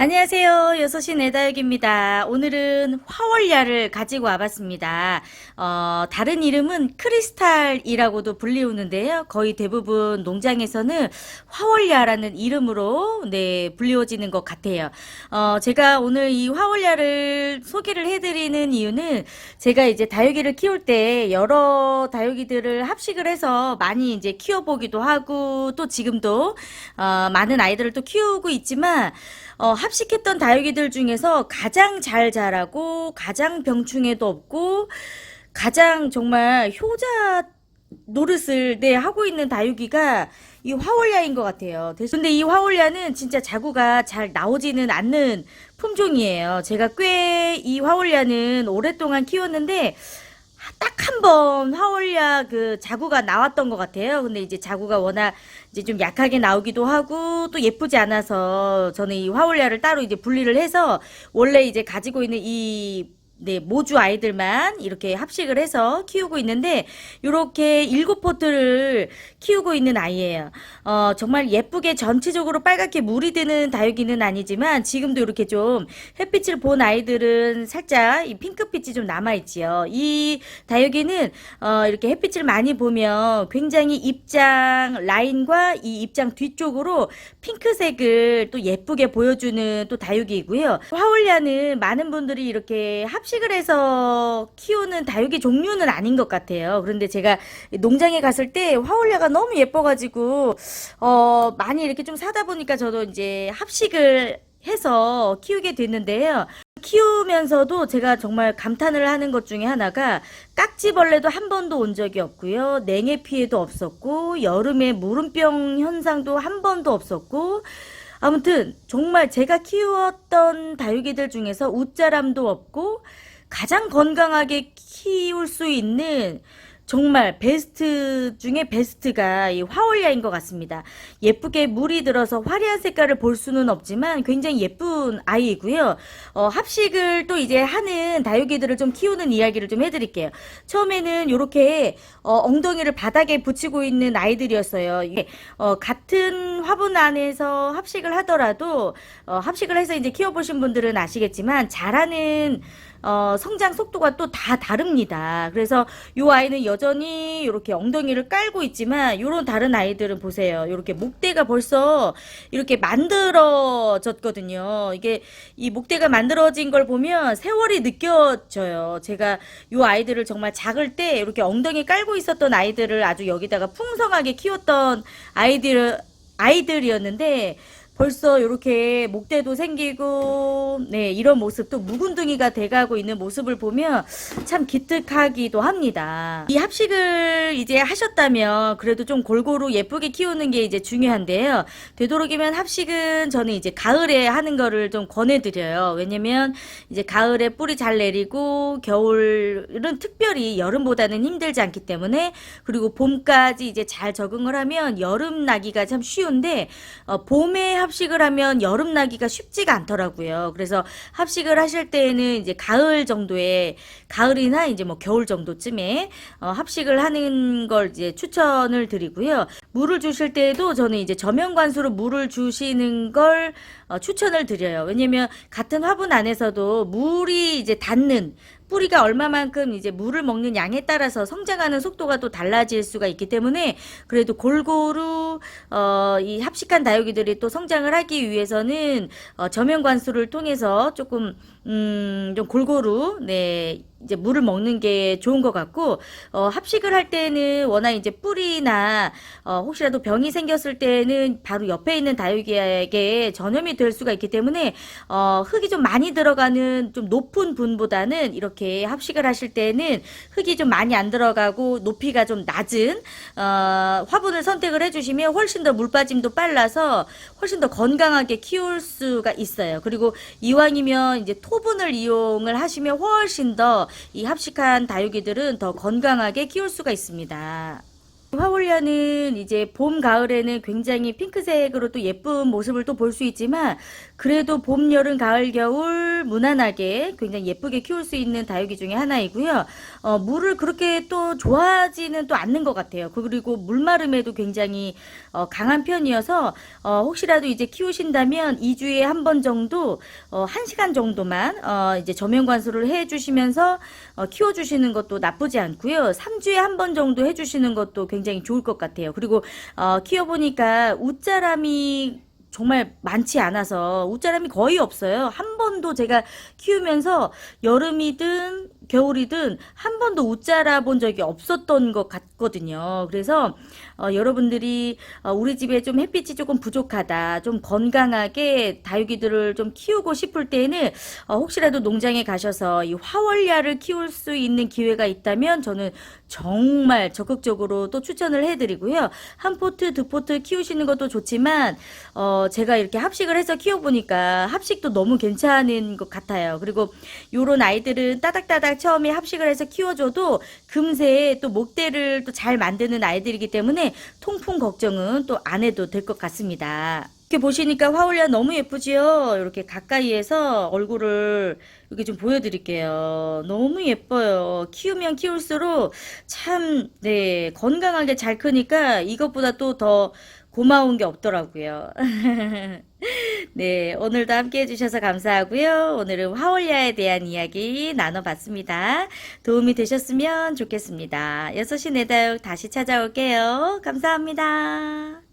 안녕하세요. 6시 내다육입니다. 오늘은 화월야를 가지고 와봤습니다. 다른 이름은 크리스탈이라고도 불리우는데요. 거의 대부분 농장에서는 화월야라는 이름으로 불리워지는 것 같아요. 제가 오늘 이 화월야를 소개를 해드리는 이유는 제가 이제 다육이를 키울 때 여러 다육이들을 합식을 해서 많이 이제 키워보기도 하고 또 지금도 많은 아이들을 또 키우고 있지만 합식했던 다육이들 중에서 가장 잘 자라고 가장 병충해도 없고 가장 정말 효자 노릇을 하고 있는 다육이가 이 화월야인 것 같아요. 근데 이 화월야는 진짜 자구가 잘 나오지는 않는 품종이에요. 제가 꽤 이 화월야는 오랫동안 키웠는데 딱 한 번 화월야 그 자구가 나왔던 것 같아요. 근데 이제 자구가 워낙 이제 좀 약하게 나오기도 하고 또 예쁘지 않아서 저는 이 화월야를 따로 이제 분리를 해서 원래 이제 가지고 있는 이 모주 아이들만 이렇게 합식을 해서 키우고 있는데, 이렇게 7포트를 키우고 있는 아이예요. 정말 예쁘게 전체적으로 빨갛게 물이 드는 다육이는 아니지만, 지금도 이렇게 좀 햇빛을 본 아이들은 살짝 이 핑크빛이 좀 남아있지요. 이 다육이는, 이렇게 햇빛을 많이 보면 굉장히 입장 라인과 이 입장 뒤쪽으로 핑크색을 또 예쁘게 보여주는 또 다육이고요. 화월야는 많은 분들이 이렇게 합식을 해서 키우는 다육이 종류는 아닌 것 같아요. 그런데 제가 농장에 갔을 때 화월야가 너무 예뻐가지고 많이 이렇게 좀 사다 보니까 저도 이제 합식을 해서 키우게 됐는데요. 키우면서도 제가 정말 감탄을 하는 것 중에 하나가, 깍지벌레도 한 번도 온 적이 없고요. 냉해 피해도 없었고, 여름에 무름병 현상도 한 번도 없었고, 아무튼 정말 제가 키웠던 다육이들 중에서 웃자람도 없고 가장 건강하게 키울 수 있는 정말 베스트 중에 베스트가 이 화월야인 것 같습니다. 예쁘게 물이 들어서 화려한 색깔을 볼 수는 없지만 굉장히 예쁜 아이이고요. 합식을 또 이제 하는 다육이들을 좀 키우는 이야기를 좀 해드릴게요. 처음에는 이렇게 엉덩이를 바닥에 붙이고 있는 아이들이었어요. 이게 같은 화분 안에서 합식을 하더라도 합식을 해서 이제 키워보신 분들은 아시겠지만 자라는 성장 속도가 또 다 다릅니다. 그래서 요 아이는 여전히 이렇게 엉덩이를 깔고 있지만, 요런 다른 아이들은 보세요. 이렇게 목대가 벌써 이렇게 만들어졌거든요. 이게 이 목대가 만들어진 걸 보면 세월이 느껴져요. 제가 요 아이들을 정말 작을 때 이렇게 엉덩이 깔고 있었던 아이들을 아주 여기다가 풍성하게 키웠던 아이들이었는데, 벌써 이렇게 목대도 생기고 이런 모습, 또 묵은둥이가 돼가고 있는 모습을 보면 참 기특하기도 합니다. 이 합식을 이제 하셨다면 그래도 좀 골고루 예쁘게 키우는 게 이제 중요한데요. 되도록이면 합식은 저는 이제 가을에 하는 거를 좀 권해드려요. 왜냐면 이제 가을에 뿌리 잘 내리고 겨울은 특별히 여름보다는 힘들지 않기 때문에, 그리고 봄까지 이제 잘 적응을 하면 여름 나기가 참 쉬운데, 봄에 합식을 하면 여름 나기가 쉽지가 않더라고요. 그래서 합식을 하실 때에는 이제 가을 정도에, 가을이나 이제 뭐 겨울 정도쯤에 합식을 하는 걸 이제 추천을 드리고요. 물을 주실 때에도 저는 이제 저면관수로 물을 주시는 걸 추천을 드려요. 왜냐면 같은 화분 안에서도 물이 이제 닿는, 뿌리가 얼마만큼 이제 물을 먹는 양에 따라서 성장하는 속도가 또 달라질 수가 있기 때문에, 그래도 골고루 이 합식한 다육이들이 또 성장을 하기 위해서는 저면관수를 통해서 조금 좀 골고루 이제 물을 먹는 게 좋은 것 같고, 합식을 할 때는 워낙 이제 뿌리나 혹시라도 병이 생겼을 때는 바로 옆에 있는 다육이에게 전염이 될 수가 있기 때문에, 흙이 좀 많이 들어가는 좀 높은 분보다는 이렇게 합식을 하실 때는 흙이 좀 많이 안 들어가고 높이가 좀 낮은 화분을 선택을 해주시면 훨씬 더 물빠짐도 빨라서 훨씬 더 건강하게 키울 수가 있어요. 그리고 이왕이면 이제 토분을 이용을 하시면 훨씬 더 이 합식한 다육이들은 더 건강하게 키울 수가 있습니다. 화올야는 이제 봄, 가을에는 굉장히 핑크색으로 또 예쁜 모습을 또 볼 수 있지만 그래도 봄, 여름, 가을, 겨울 무난하게 굉장히 예쁘게 키울 수 있는 다육이 중에 하나이고요. 물을 그렇게 또 좋아하지는 또 않는 것 같아요. 그리고 물마름에도 굉장히 강한 편이어서 혹시라도 이제 키우신다면 2주에 한 번 정도 1시간 정도만 이제 저면 관수를 해 주시면서 키워주시는 것도 나쁘지 않고요. 3주에 한 번 정도 해주시는 것도 굉장히 좋을 것 같아요. 그리고 키워보니까 웃자람이 정말 많지 않아서 웃자람이 거의 없어요. 한 번도 제가 키우면서 여름이든 겨울이든 한 번도 웃자라 본 적이 없었던 것 같거든요. 그래서 여러분들이 우리 집에 좀 햇빛이 조금 부족하다, 좀 건강하게 다육이들을 좀 키우고 싶을 때에는 혹시라도 농장에 가셔서 이 화월야를 키울 수 있는 기회가 있다면 저는 정말 적극적으로 또 추천을 해드리고요. 한 포트, 두 포트 키우시는 것도 좋지만 제가 이렇게 합식을 해서 키워보니까 합식도 너무 괜찮은 것 같아요. 그리고 요런 아이들은 따닥따닥 처음에 합식을 해서 키워줘도 금세 또 목대를 또 잘 만드는 아이들이기 때문에 통풍 걱정은 또 안 해도 될 것 같습니다. 이렇게 보시니까 화올야 너무 예쁘지요? 이렇게 가까이에서 얼굴을 이렇게 좀 보여드릴게요. 너무 예뻐요. 키우면 키울수록 참, 네, 건강하게 잘 크니까 이것보다 또 더 고마운 게 없더라고요. 네, 오늘도 함께 해주셔서 감사하고요. 오늘은 화올야에 대한 이야기 나눠봤습니다. 도움이 되셨으면 좋겠습니다. 6시 내 다육 다시 찾아올게요. 감사합니다.